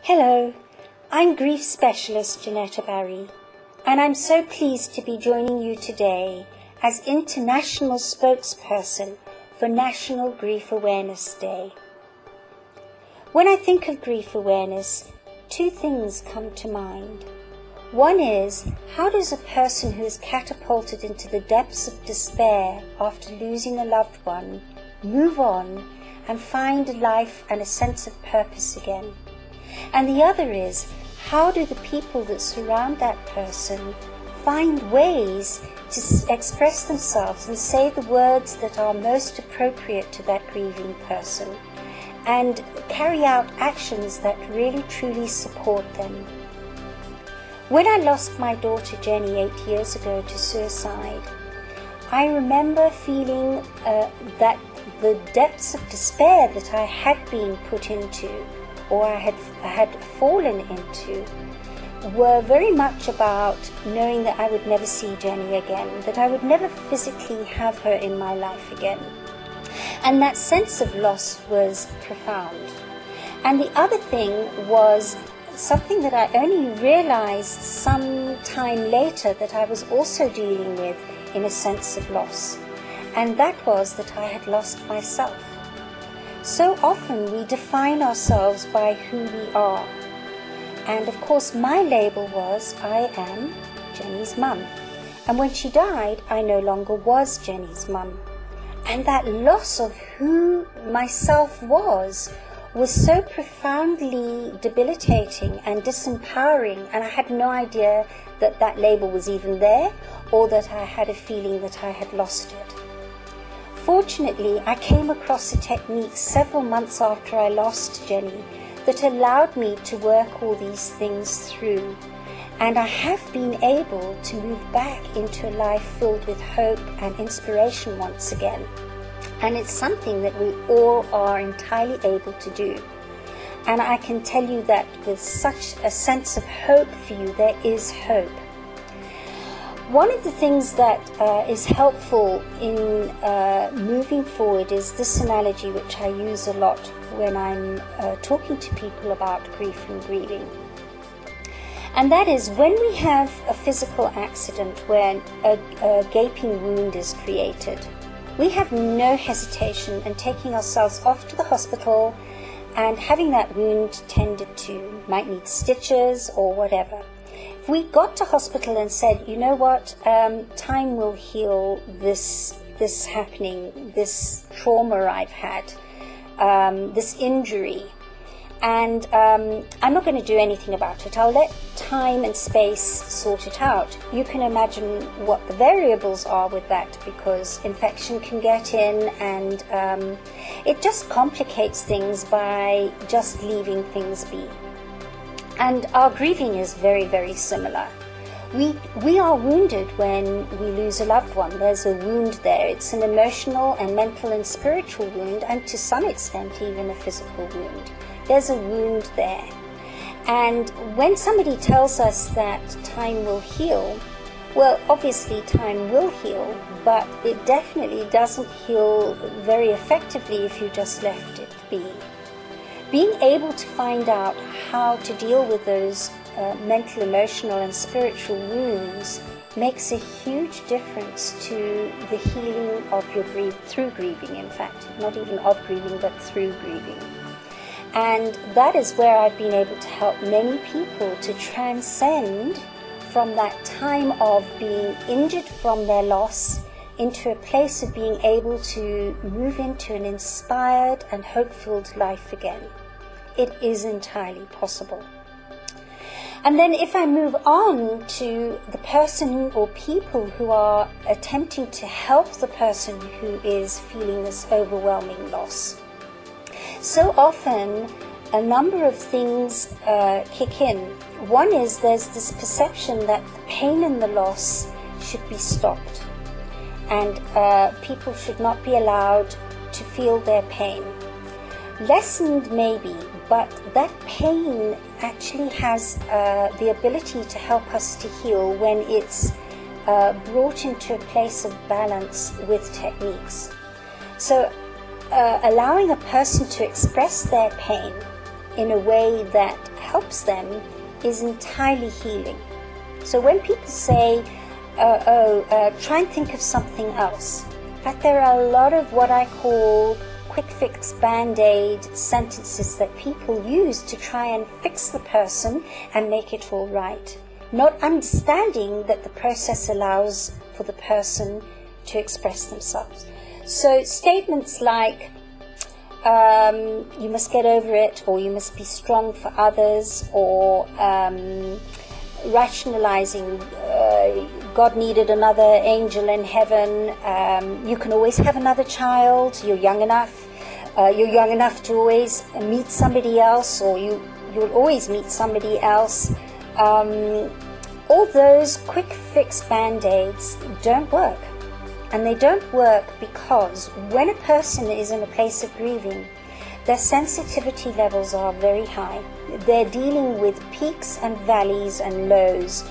Hello, I'm grief specialist Janetta Barry, and I'm so pleased to be joining you today as international spokesperson for National Grief Awareness Day. When I think of grief awareness, two things come to mind. One is, how does a person who is catapulted into the depths of despair after losing a loved one move on and find a life and a sense of purpose again? And the other is, how do the people that surround that person find ways to express themselves and say the words that are most appropriate to that grieving person and carry out actions that really truly support them? When I lost my daughter Jenny 8 years ago to suicide, I remember feeling that the depths of despair that I had been put into, or I had fallen into, were very much about knowing that I would never see Jenny again, that I would never physically have her in my life again. And that sense of loss was profound. And the other thing was something that I only realized some time later that I was also dealing with in a sense of loss. And that was that I had lost myself. So often we define ourselves by who we are. And of course my label was, I am Jenny's mum. And when she died, I no longer was Jenny's mum. And that loss of who myself was so profoundly debilitating and disempowering, and I had no idea that that label was even there, or that I had a feeling that I had lost it. Fortunately, I came across a technique several months after I lost Jenny that allowed me to work all these things through, and I have been able to move back into a life filled with hope and inspiration once again. And it's something that we all are entirely able to do. And I can tell you that with such a sense of hope for you, there is hope. One of the things that is helpful in moving forward is this analogy, which I use a lot when I'm talking to people about grief and grieving. And that is, when we have a physical accident where a gaping wound is created, we have no hesitation in taking ourselves off to the hospital and having that wound tended to. Might need stitches or whatever. If we got to hospital and said, you know what, time will heal this happening, this trauma I've had, this injury, and I'm not going to do anything about it. I'll let time and space sort it out. You can imagine what the variables are with that, because infection can get in, and it just complicates things by just leaving things be. And our grieving is very, very similar. We are wounded when we lose a loved one. There's a wound there. It's an emotional and mental and spiritual wound, and to some extent even a physical wound. There's a wound there. And when somebody tells us that time will heal, well, obviously time will heal, but it definitely doesn't heal very effectively if you just left it be. Being able to find out how to deal with those mental, emotional, and spiritual wounds makes a huge difference to the healing of your through grieving, in fact, not even of grieving, but through grieving. And that is where I've been able to help many people to transcend from that time of being injured from their loss into a place of being able to move into an inspired and hope-filled life again. It is entirely possible. And then if I move on to the person or people who are attempting to help the person who is feeling this overwhelming loss, so often a number of things kick in. One is there's this perception that the pain and the loss should be stopped, and people should not be allowed to feel their pain. Lessened maybe, but that pain actually has the ability to help us to heal when it's brought into a place of balance with techniques. So allowing a person to express their pain in a way that helps them is entirely healing. So when people say, try and think of something else. In fact, there are a lot of what I call quick fix band-aid sentences that people use to try and fix the person and make it all right, not understanding that the process allows for the person to express themselves. So statements like, you must get over it, or you must be strong for others, or rationalizing, God needed another angel in heaven, you can always have another child, you're young enough to always meet somebody else, or you'll always meet somebody else. All those quick fix band-aids don't work. And they don't work because when a person is in a place of grieving, their sensitivity levels are very high. They're dealing with peaks and valleys and lows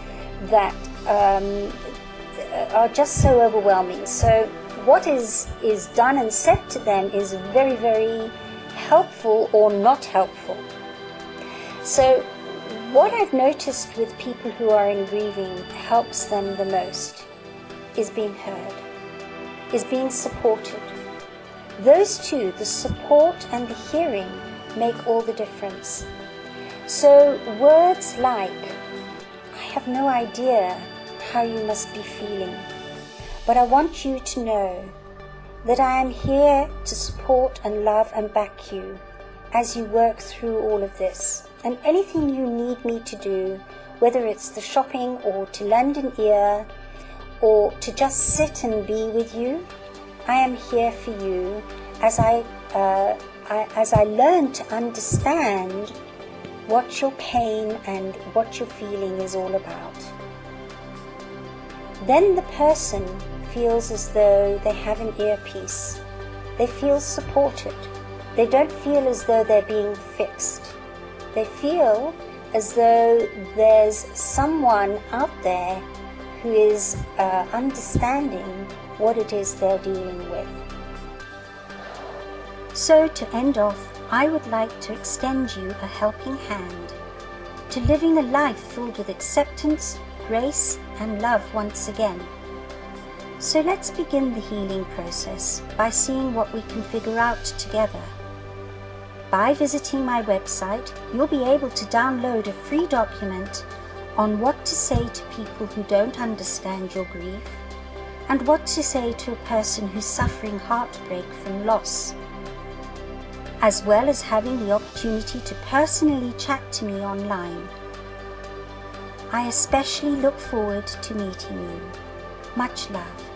that are just so overwhelming. So what is done and said to them is very, very helpful or not helpful. So what I've noticed with people who are in grieving helps them the most is being heard, is being supported. Those two, the support and the hearing, make all the difference. So words like, I have no idea how you must be feeling, but I want you to know that I am here to support and love and back you as you work through all of this. And anything you need me to do, whether it's the shopping or to lend an ear or to just sit and be with you, I am here for you as I learn to understand what your pain and what your feeling is all about. Then the person feels as though they have an earpiece. They feel supported. They don't feel as though they're being fixed. They feel as though there's someone out there who is understanding what it is they're dealing with. So to end off, I would like to extend you a helping hand to living a life filled with acceptance, grace, and love once again. So let's begin the healing process by seeing what we can figure out together. By visiting my website, you'll be able to download a free document on what to say to people who don't understand your grief and what to say to a person who's suffering heartbreak from loss, as well as having the opportunity to personally chat to me online. I especially look forward to meeting you. Much love.